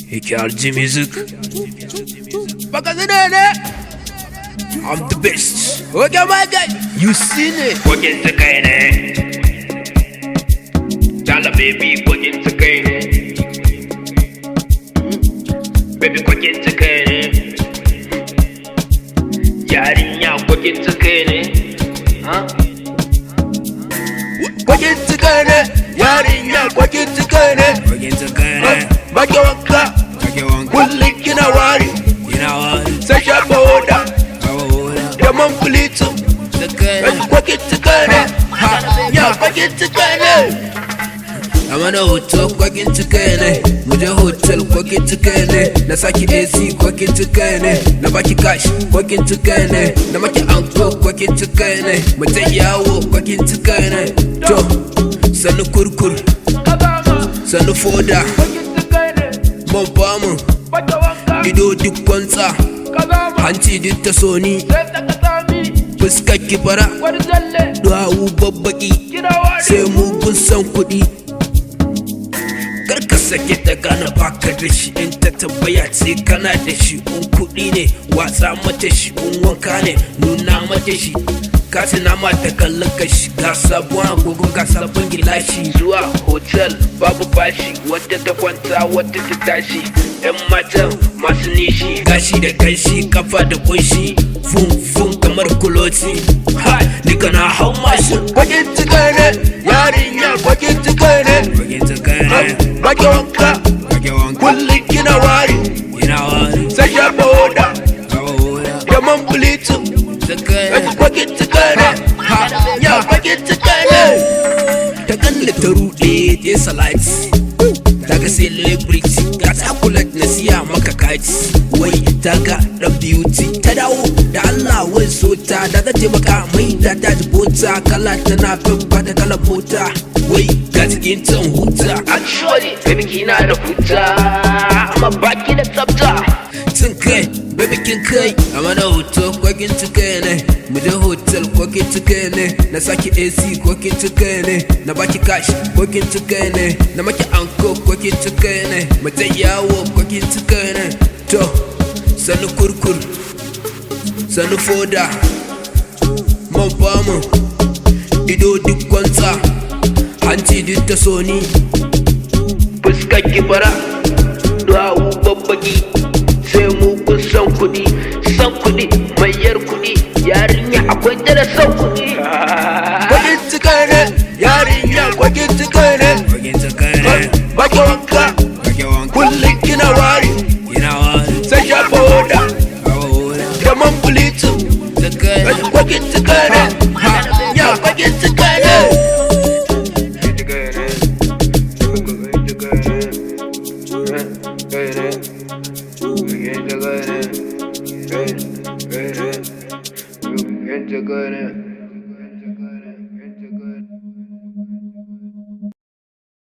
KINCI music. BAKATSINE, I'm the best. Okay, my guy, Youseey. KINCI, Jala baby, KINCI, baby KINCI, yarinya KINCI, huh? KINCI, yarinya KINCI, baki wanka, kullum kina wari, sai shafa hoda, da man kulito, KINCI, ya KINCI. I'm na hotel KINCI, muje hotel KINCI, na saki AC KINCI, na baki cash KINCI, na maki anko KINCI, muje yawo KINCI, to sanu kurkur, sanu foda, mon famu, ido duk kwantsa, hanci duk ta soni, fuskar kibara, duwawu babbaki, sai mugun san kuɗi. Karka sake ta gana baka da shi, in ta tambaya ce kana da shi, in kuɗi ne watsa mata shi, in wanka ne nuna mata shi, kasi na mata kallon kashi, ga sabon agogo ga sabon gilashi. Zuwa hotel babu bashi, wadda ta kwanta wadda ta tashi, yan matan masu nishi, gashi da kanshi kafa da kunshi, fun kamar kuloti, ni kana hau mashin. KINCI, yarinya KINCI, baki wanka, kullum kina wari, sai shafa hoda, da man kulito, KINCI, ya KINCI. Ta kalli ta ruɗe ta salati, ta ga celebrity, ga ta kula na siya maka kati, wai ta ga ɗan beauty, ta dawo da Allah wai so ta, da ta taimaka mai da ta jibota, kala tana babba da kalan mota, wai ga cikin tan huta. actually baby kina da huta, amma baki da tsafta. Tun kai, baby kin kai, amma na hoto KINCI ne, muje hotel KINCI na saki AC KINCI na baki cash KINCI ne, na maki anko KINCI ne, muje yawo KINCI ne, to sanu kurkur, sanu foda, mon famu, ido duk kwantsa, hanci duk ta soni, Fuskar kibara, duwawu babbaki, sai mugun san kuɗi, mayar kuɗi, yarinya akwai ta da san kuɗi. KINCI ne, yarinya KINCI ne, baki wanka, kullum kina wari, sai shafa hoda, da man kulito, KINCI ne, ya KINCI ne. KINCI